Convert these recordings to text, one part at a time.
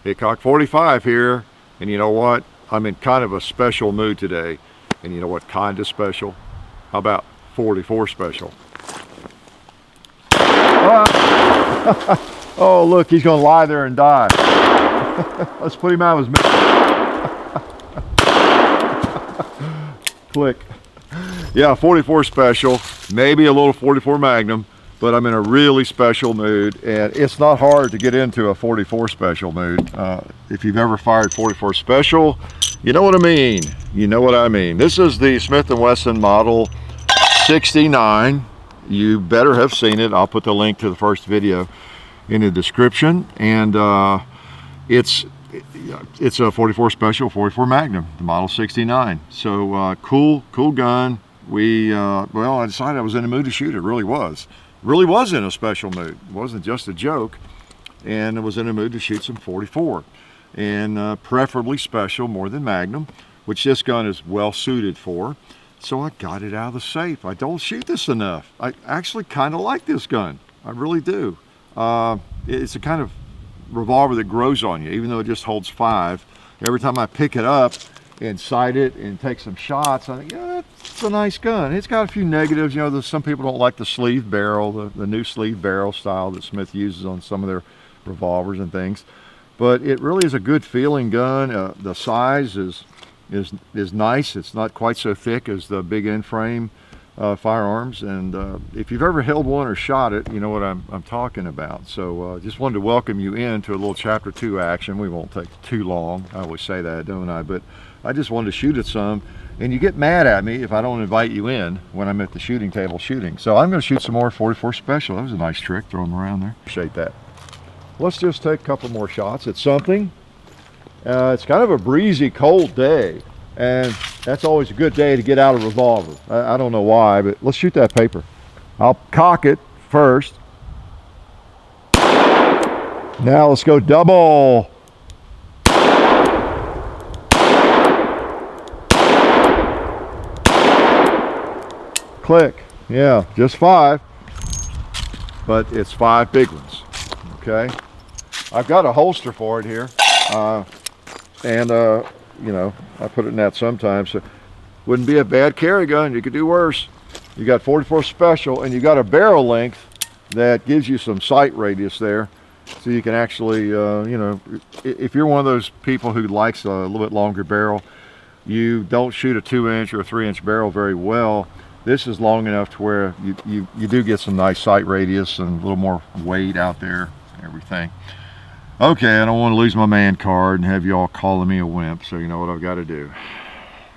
Hickok 45 here, and you know what? I'm in kind of a special mood today. And you know what kind of special? How about 44 special? Oh, look, he's gonna lie there and die. Let's put him out of his click. Yeah, 44 special, maybe a little 44 Magnum, but I'm in a really special mood, and it's not hard to get into a 44 special mood. If you've ever fired 44 special, you know what I mean. You know what I mean. This is the Smith & Wesson Model 69. You better have seen it. I'll put the link to the first video in the description, and it's a 44 special, 44 Magnum, the Model 69. So cool gun. Well, I decided I was in a mood to shoot. It really was in a special mood. It wasn't just a joke, and I was in a mood to shoot some 44, and preferably special more than Magnum, which this gun is well suited for. So I got it out of the safe. I don't shoot this enough. I actually kind of like this gun. I really do. It's a kind of revolver that grows on you, even though it just holds 5. Every time I pick it up and sight it and take some shots, I think, yeah, it's a nice gun. It's got a few negatives. You know, some people don't like the sleeve barrel, the new sleeve barrel style that Smith uses on some of their revolvers and things. But it really is a good feeling gun. The size is nice. It's not quite so thick as the big end frame firearms, and if you've ever held one or shot it, you know what I'm talking about. So just wanted to welcome you into a little chapter 2 action. We won't take too long. I always say that, don't I? But I just wanted to shoot at some, and you get mad at me if I don't invite you in when I'm at the shooting table shooting. So I'm going to shoot some more 44 special. That was a nice trick, throw them around there. Appreciate that. Let's just take a couple more shots at something. It's kind of a breezy, cold day, and that's always a good day to get out a revolver. I don't know why, but let's shoot that paper. I'll cock it first. Now let's go double. Click. Yeah, just 5, but it's 5 big ones. Okay. I've got a holster for it here. You know, I put it in that sometimes, so wouldn't be a bad carry gun. You could do worse. You got 44 special, and you got a barrel length that gives you some sight radius there, so you can actually, you know, if you're one of those people who likes a little bit longer barrel, you don't shoot a 2-inch or a 3-inch barrel very well. This is long enough to where you do get some nice sight radius and a little more weight out there, everything. Okay, I don't want to lose my man card and have you all calling me a wimp, so you know what I've got to do.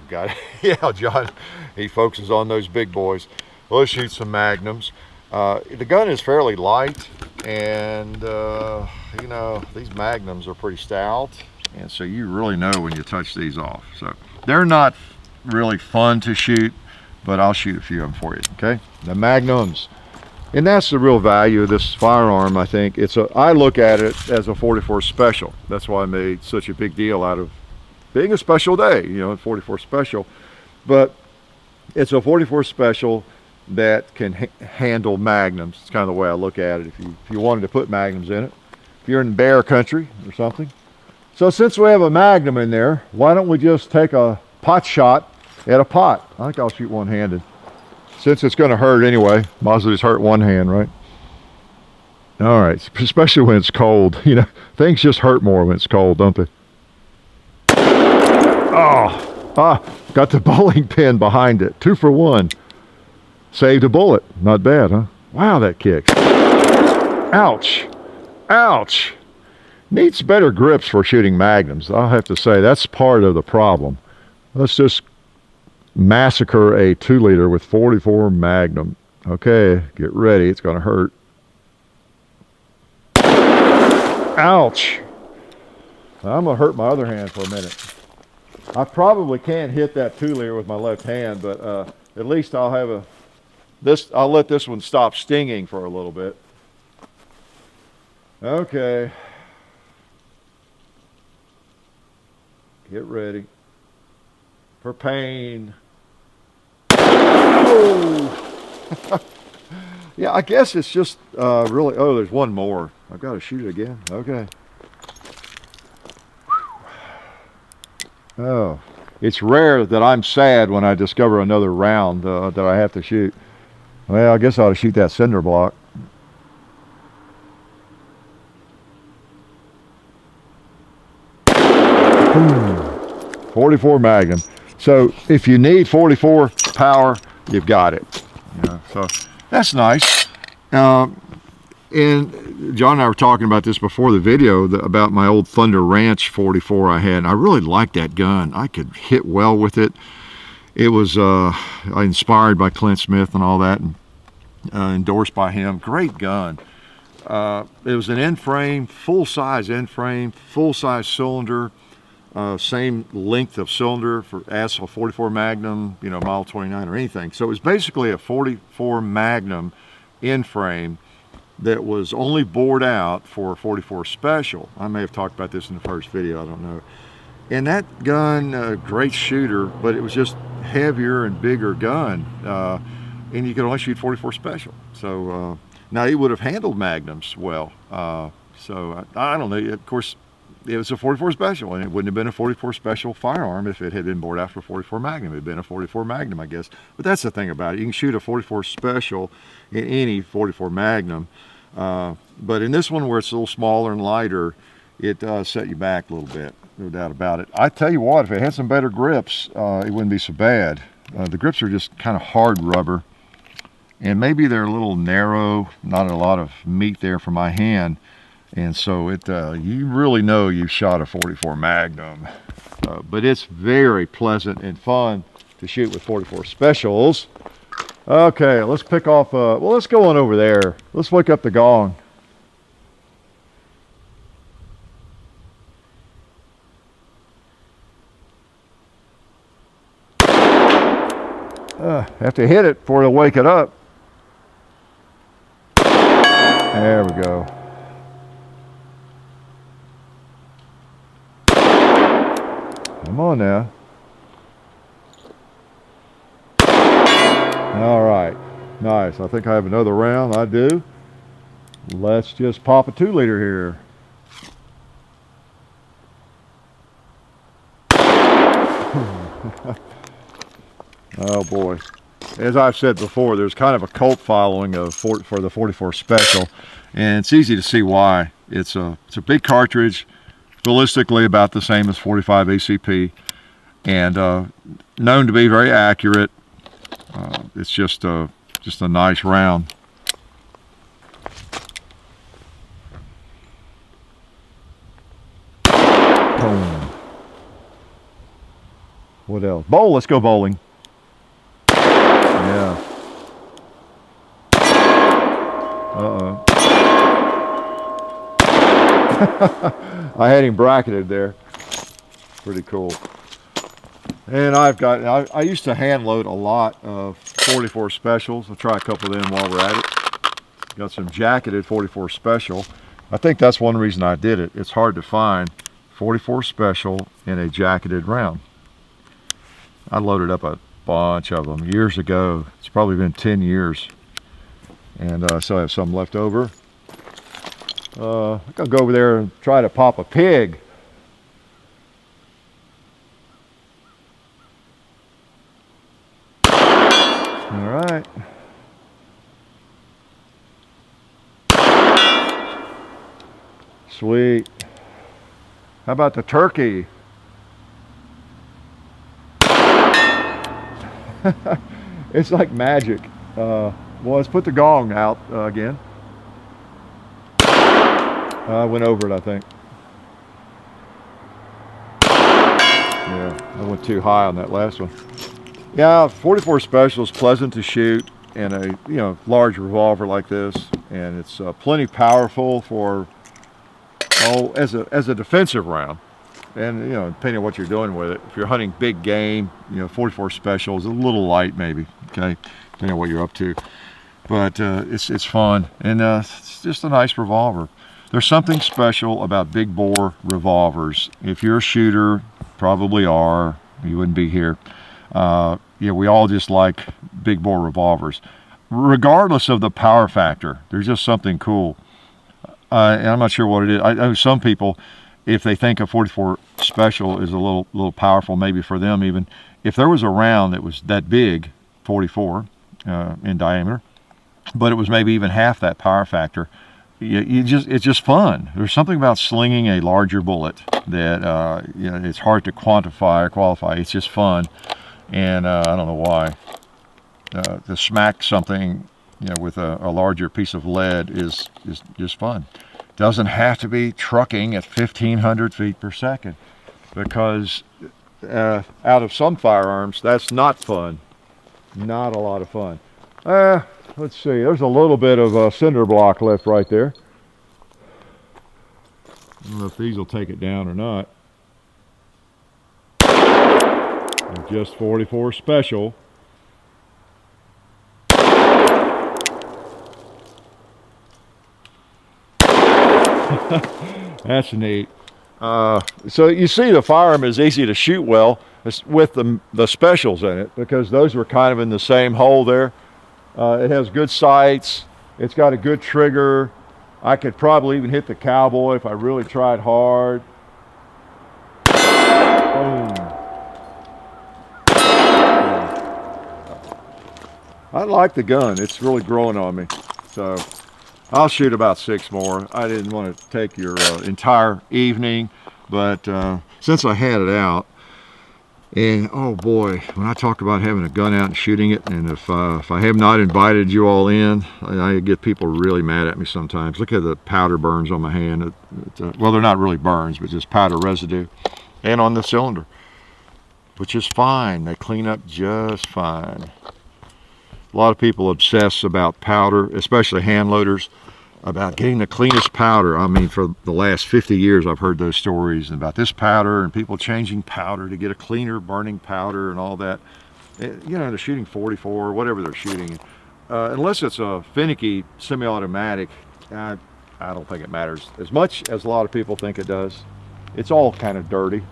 Yeah, John, he focuses on those big boys. Let's shoot some Magnums. The gun is fairly light, and you know, these Magnums are pretty stout, and so you really know when you touch these off. So they're not really fun to shoot, but I'll shoot a few of them for you, okay? The Magnums. And that's the real value of this firearm, I think. I look at it as a 44 special. That's why I made such a big deal out of being a special day, you know, 44 special. But it's a 44 special that can handle Magnums. It's kind of the way I look at it, if you wanted to put Magnums in it. If you're in bear country or something. So since we have a Magnum in there, why don't we just take a pot shot at a pot? I think I'll shoot one-handed. Since it's going to hurt anyway, might as well just hurt one hand, right? All right, especially when it's cold. You know, things just hurt more when it's cold, don't they? Got the bowling pin behind it. 2 for 1. Saved a bullet. Not bad, huh? Wow, that kicks. Ouch. Ouch. Needs better grips for shooting Magnums. I'll have to say, that's part of the problem. Let's just massacre a 2-liter with 44 Magnum. Okay, get ready. It's going to hurt. Ouch. I'm going to hurt my other hand for a minute. I probably can't hit that 2-liter with my left hand, but at least I'll have I'll let this one stop stinging for a little bit. Okay. Get ready for pain. Oh. Yeah, I guess it's just really, oh, there's one more. I've got to shoot it again. Okay. Oh, it's rare that I'm sad when I discover another round that I have to shoot. Well, I guess I ought to shoot that cinder block. Boom. 44 Magnum. So if you need 44 power, you've got it. So that's nice. And John and I were talking about this before the video, about my old Thunder Ranch 44 I had. I really liked that gun. I could hit well with it. It was inspired by Clint Smith and all that, and endorsed by him. Great gun. It was an end-frame, full-size end-frame, full-size cylinder, same length of cylinder as a 44 Magnum, Model 29 or anything. So it was basically a 44 Magnum end-frame that was only bored out for a 44 Special. I may have talked about this in the first video, I don't know. And that gun, great shooter, but it was just heavier and bigger gun. And you could only shoot 44 Special. So now he would have handled Magnums well. So I don't know, of course, it was a 44 Special, and it wouldn't have been a 44 Special firearm if it had been bored out for 44 Magnum. It had been a 44 Magnum, I guess. But that's the thing about it. You can shoot a 44 Special in any 44 Magnum. But in this one, where it's a little smaller and lighter, it does set you back a little bit, no doubt about it. I tell you what, if it had some better grips, it wouldn't be so bad. The grips are just kind of hard rubber, and maybe they're a little narrow, not a lot of meat there for my hand. And so you really know you've shot a 44 Magnum. But it's very pleasant and fun to shoot with 44 Specials. Okay, let's pick off, well, let's go on over there. Let's wake up the gong. Have to hit it before it'll wake it up. There we go. Come on now. All right, nice. I think I have another round. I do. Let's just pop a 2-liter here. Oh boy. As I've said before, there's kind of a cult following for the 44 Special, and it's easy to see why. It's a big cartridge, ballistically about the same as 45 ACP, and known to be very accurate. It's just a nice round. Boom. What else? Bowl. Let's go bowling. Yeah. Uh-oh. I had him bracketed there. Pretty cool. And I used to hand load a lot of 44 Specials. I'll try a couple of them while we're at it. Got some jacketed 44 Special. I think that's one reason I did it. It's hard to find 44 Special in a jacketed round. I loaded up a bunch of them years ago. It's probably been 10 years. And so I have some left over. I'm gonna go over there and try to pop a pig. All right. Sweet. How about the turkey? It's like magic. Well, let's put the gong out again. I went over it, I think. Yeah, I went too high on that last one. Yeah, 44 Special is pleasant to shoot in a large revolver like this, and it's plenty powerful for as a defensive round. And depending on what you're doing with it, if you're hunting big game, 44 Special is a little light maybe. Okay, depending on what you're up to. But it's fun, and it's just a nice revolver. There's something special about big bore revolvers. If you're a shooter, probably are, you wouldn't be here. We all just like big bore revolvers. Regardless of the power factor, there's just something cool. And I'm not sure what it is. I know some people, if they think a 44 special is a little powerful, maybe for them even. If there was a round that was that big, 44 in diameter, but it was maybe even half that power factor, it's just fun. There's something about slinging a larger bullet that it's hard to quantify or qualify. It's just fun, and I don't know why. To smack something, with a larger piece of lead is just fun. Doesn't have to be trucking at 1,500 feet per second, because out of some firearms, that's not fun. Not a lot of fun. Let's see, there's a little bit of a cinder block left right there. I don't know if these will take it down or not. Just 44 special. That's neat. So you see, the firearm is easy to shoot well with the specials in it, because those were kind of in the same hole there. It has good sights. It's got a good trigger. I could probably even hit the cowboy if I really tried hard. Boom. I like the gun. It's really growing on me. So I'll shoot about 6 more. I didn't want to take your entire evening, but since I had it out, and oh boy, when I talk about having a gun out and shooting it, and if I have not invited you all in, I get people really mad at me sometimes. Look at the powder burns on my hand. Well, they're not really burns, but just powder residue, and on the cylinder, which is fine. They clean up just fine. A lot of people obsess about powder, especially hand loaders, about getting the cleanest powder. I mean, for the last 50 years, I've heard those stories about this powder and people changing powder to get a cleaner burning powder and all that. They're shooting 44, whatever they're shooting. Unless it's a finicky semi-automatic, I don't think it matters as much as a lot of people think it does. It's all kind of dirty.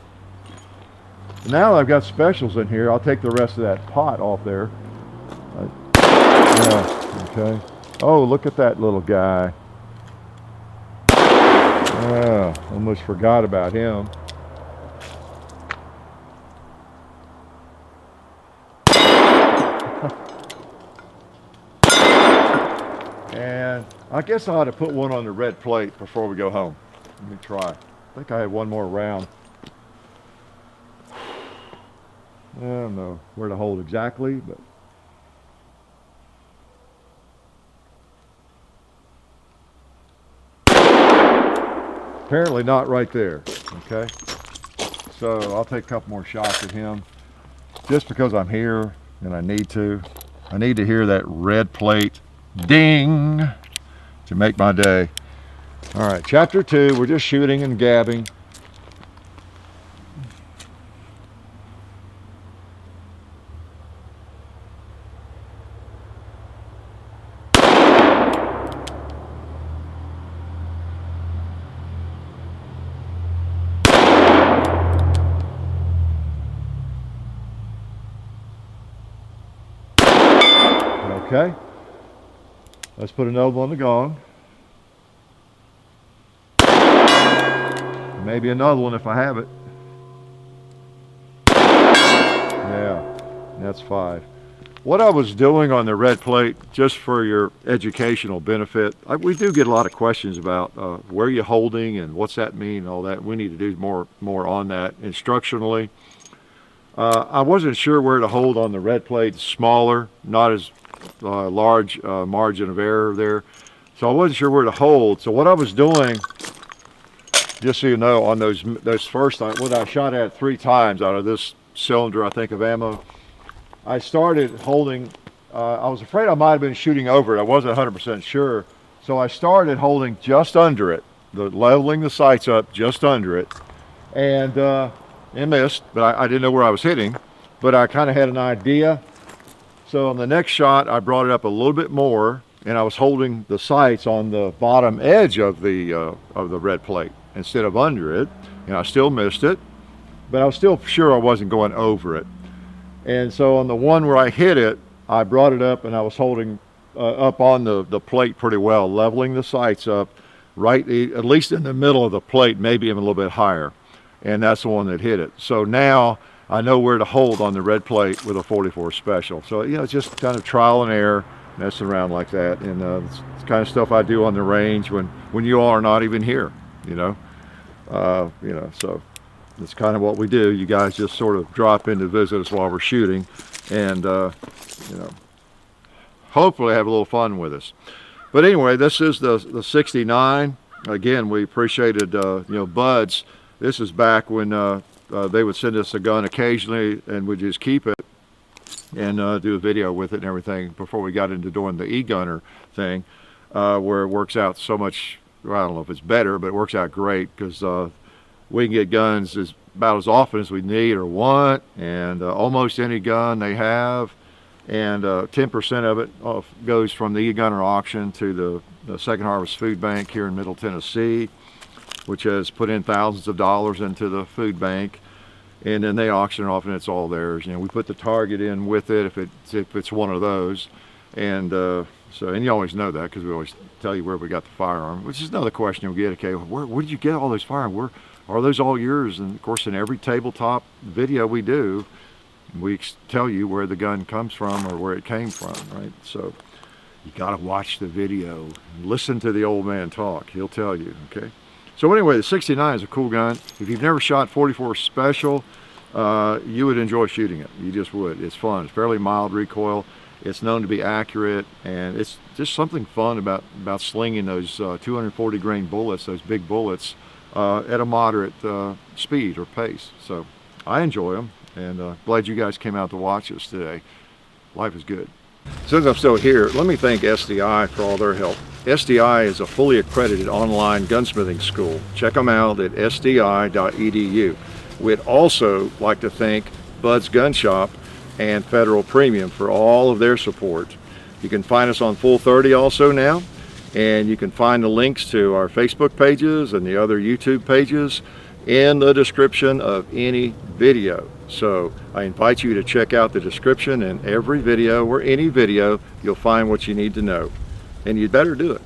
Now I've got specials in here. I'll take the rest of that pot off there. Okay. Oh, look at that little guy. Yeah, almost forgot about him. And I guess I ought to put one on the red plate before we go home. Let me try. I think I have one more round. I don't know where to hold exactly, but apparently not right there. Okay, so I'll take a couple more shots at him just because I'm here and I need to hear that red plate ding to make my day. All right, chapter 2, we're just shooting and gabbing. Okay, let's put another one on the gong. Maybe another one if I have it. Yeah, that's 5. What I was doing on the red plate, just for your educational benefit, we do get a lot of questions about where you're holding and what's that mean and all that. We need to do more on that instructionally. I wasn't sure where to hold on the red plate. It's smaller, not as large margin of error there, so I wasn't sure where to hold. So what I was doing, just so you know, on those first time, when I shot at 3 times out of this cylinder, I think, of ammo, I started holding. I was afraid I might have been shooting over it. I wasn't 100% sure, so I started holding just under it, leveling the sights up just under it, and missed. But I didn't know where I was hitting, but I kind of had an idea. So on the next shot, I brought it up a little bit more, and I was holding the sights on the bottom edge of the red plate instead of under it, and I still missed it, but I was still sure I wasn't going over it. And so on the one where I hit it, I brought it up, and I was holding up on the plate pretty well, leveling the sights up, right, at least in the middle of the plate, maybe even a little bit higher. and that's the one that hit it. So now I know where to hold on the red plate with a 44 special. So, you know, it's just kind of trial and error, messing around like that. And it's the kind of stuff I do on the range when you all are not even here, you know. So it's kind of what we do. You guys just sort of drop in to visit us while we're shooting, and you know, hopefully have a little fun with us. But anyway, this is the 69. Again, we appreciated you know, Buds. This is back when they would send us a gun occasionally, and we'd just keep it and do a video with it and everything before we got into doing the e-gunner thing, where it works out so much. Well, I don't know if it's better, but it works out great because we can get guns about as often as we need or want, and almost any gun they have. And 10% of it goes from the e-gunner auction to the Second Harvest Food Bank here in Middle Tennessee, which has put in thousands of dollars into the food bank, and then they auction it off and it's all theirs. You know, we put the target in with it if it's one of those, and and you always know that because we always tell you where we got the firearm, which is another question you'll get. Okay, where did you get all those firearms? Are those all yours? And of course, in every tabletop video we do, we tell you where the gun comes from or where it came from, right? So you got to watch the video and listen to the old man talk. He'll tell you, okay? So anyway, the 69 is a cool gun. If you've never shot 44 Special, you would enjoy shooting it. You just would. It's fun. It's fairly mild recoil. It's known to be accurate, and it's just something fun about slinging those 240 grain bullets, those big bullets, at a moderate speed or pace. So I enjoy them, and glad you guys came out to watch us today. Life is good. Since I'm still here, let me thank SDI for all their help. SDI is a fully accredited online gunsmithing school. Check them out at sdi.edu. We'd also like to thank Bud's Gun Shop and Federal Premium for all of their support. You can find us on Full 30 also now, and you can find the links to our Facebook pages and the other YouTube pages in the description of any video. So I invite you to check out the description in every video, or any video, you'll find what you need to know. And you'd better do it.